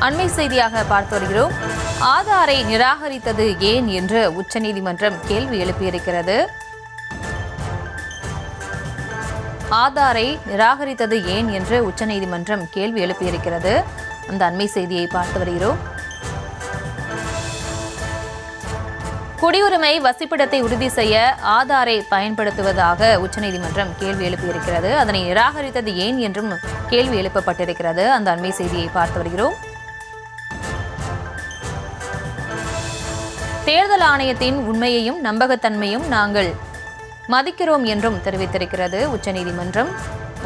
அண்மை செய்தியாக பார்த்து வருகிறோம். ஆதாரை நிராகரித்தது ஏன் என்று உச்சநீதிமன்றம் கேள்வி எழுப்பியிருக்கிறது. ஆதாரை நிராகரித்தது ஏன் என்று உச்சநீதிமன்றம் கேள்வி எழுப்பியிருக்கிறது. அந்த அண்மை செய்தியை பார்த்து வருகிறோம். குடியுரிமை வசிப்பிடத்தை உறுதி செய்ய ஆதாரை பயன்படுத்துவதாக உச்சநீதிமன்றம் கேள்வி எழுப்பியிருக்கிறது. அதனை நிராகரித்தது ஏன் என்றும் கேள்வி எழுப்பப்பட்டிருக்கிறது. அந்த அண்மை செய்தியை பார்த்து வருகிறோம். தேர்தல் ஆணையத்தின் உண்மையையும் நம்பகத்தன்மையும் நாங்கள் மதிக்கிறோம் என்றும் தெரிவித்திருக்கிறது உச்சநீதிமன்றம்.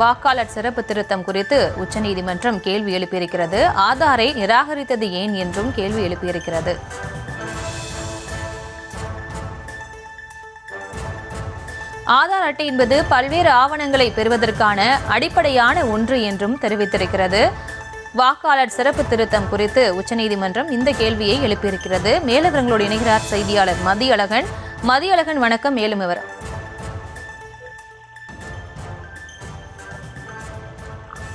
வாக்காளர் சிறப்பு திருத்தம் குறித்து உச்சநீதிமன்றம் கேள்வி எழுப்பியிருக்கிறது. ஆதாரை நிராகரித்தது ஏன் என்றும் கேள்வி எழுப்பியிருக்கிறது. ஆதார் அட்டை என்பது பல்வேறு ஆவணங்களை பெறுவதற்கான அடிப்படையான ஒன்று என்றும் தெரிவித்திருக்கிறது. வாக்காளர் சிறப்பு திருத்தம் குறித்து உச்சநீதிமன்றம் இந்த கேள்வியை எழுப்பியிருக்கிறது. மேலவர்களோடு இணைகிறார் செய்தியாளர் மதியழகன். மதியழகன், வணக்கம். மேலும் விவரம்.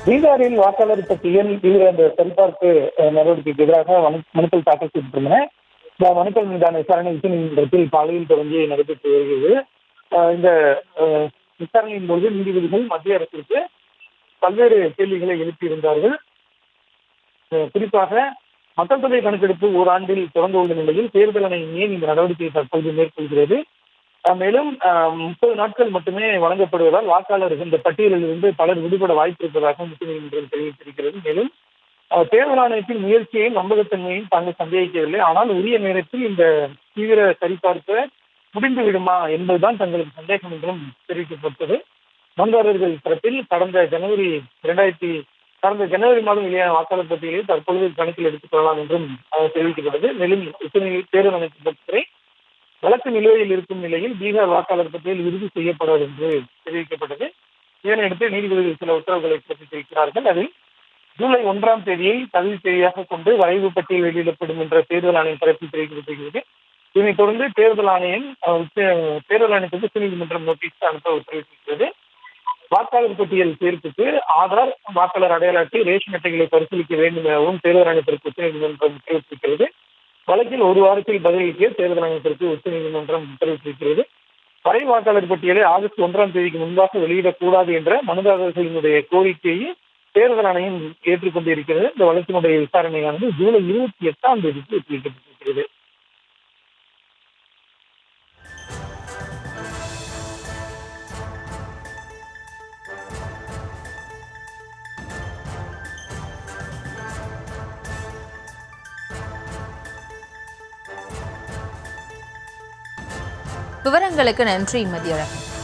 பீகாரில் வாக்காளர் பட்டியல் தீவிர சரிபார்ப்பு நடவடிக்கைக்கு எதிராக மனுக்கள் தாக்கல் செய்திருந்தன. இந்த மனுக்கள் மீதான விசாரணை உச்சநீதிமன்றத்தில் காலையில் தொடங்கி நடைபெற்று வருகிறது. இந்த விசாரணையின் போது நீதிபதிகள் மத்திய அரசிற்கு பல்வேறு கேள்விகளை எழுப்பியிருந்தார்கள். குறிப்பாக மக்கள் தொகை கணக்கெடுப்பு ஓராண்டில் தொடங்க உள்ள நிலையில் தேர்தல் ஆணையம் ஏன் இந்த நடவடிக்கையை தற்போது மேற்கொள்கிறது? மேலும் 30 நாட்கள் மட்டுமே வழங்கப்படுவதால் வாக்காளர்கள் இந்த பட்டியலில் இருந்து பலர் விடுபட வாய்ப்பு இருப்பதாக உச்சநீதிமன்றம் தெரிவித்திருக்கிறது. மேலும் தேர்தல் ஆணையத்தின் முயற்சியையும் நம்பகத்தன்மையும் தாங்கள் சந்தேகிக்கவில்லை. ஆனால் உரிய நேரத்தில் இந்த தீவிர சரிபார்ப்பை முடிந்து விடுமா என்பதுதான் தங்களுக்கு சந்தேகம் என்றும் தெரிவிக்கப்பட்டது. மனுதாரர்கள் தரப்பில் கடந்த ஜனவரி மாதம் வெளியான வாக்காளர் பட்டியலை தற்பொழுது கணக்கில் எடுத்துக் கொள்ளலாம் என்றும் தெரிவிக்கப்பட்டது. மேலும் தேர்தல் ஆணையத்தை பொறுத்தவரை வழக்கு நிலுவையில் இருக்கும் நிலையில் பீகார் வாக்காளர் பட்டியல் இறுதி செய்யப்படாது என்று தெரிவிக்கப்பட்டது. இதனையடுத்து நீதிபதிகள் சில உத்தரவுகளை பிறப்பித்திருக்கிறார்கள். அதில் ஜூலை 1ஆம் தேதியை தகுதி தேதியாக கொண்டு வரைவு பட்டியல் வெளியிடப்படும் என்ற தேர்தல் ஆணையம் தரப்பில் தெரிவிக்கப்பட்டிருக்கிறது. இதனைத் தொடர்ந்து தேர்தல் ஆணையத்துக்கு உச்சநீதிமன்றம் நோட்டீஸ் அனுப்ப உத்தரவிட்டிருக்கிறது. வாக்காளர் பட்டியல் சேர்ப்புக்கு ஆதார், வாக்காளர் அடையாள அட்டை, ரேஷன் அட்டைகளை பரிசீலிக்க வேண்டும் எனவும் தேர்தல் ஆணையத்திற்கு உச்சநீதிமன்றம் உத்தரவிட்டிருக்கிறது. வழக்கில் ஒரு வாரத்தில் பதிலளிக்க தேர்தல் ஆணையத்திற்கு உச்சநீதிமன்றம் உத்தரவிட்டிருக்கிறது. வரை வாக்காளர் பட்டியலை ஆகஸ்ட் 1ஆம் தேதிக்கு முன்பாக வெளியிடக்கூடாது என்ற மனுதாரர்களினுடைய கோரிக்கையை தேர்தல் ஆணையம் ஏற்றுக்கொண்டிருக்கிறது. இந்த வழக்கினுடைய விசாரணையானது ஜூலை 28ஆம் தேதிக்கு ஒத்திவைக்கப்பட்டிருக்கிறது. விவரங்களுக்கு நன்றி மதியழகன்.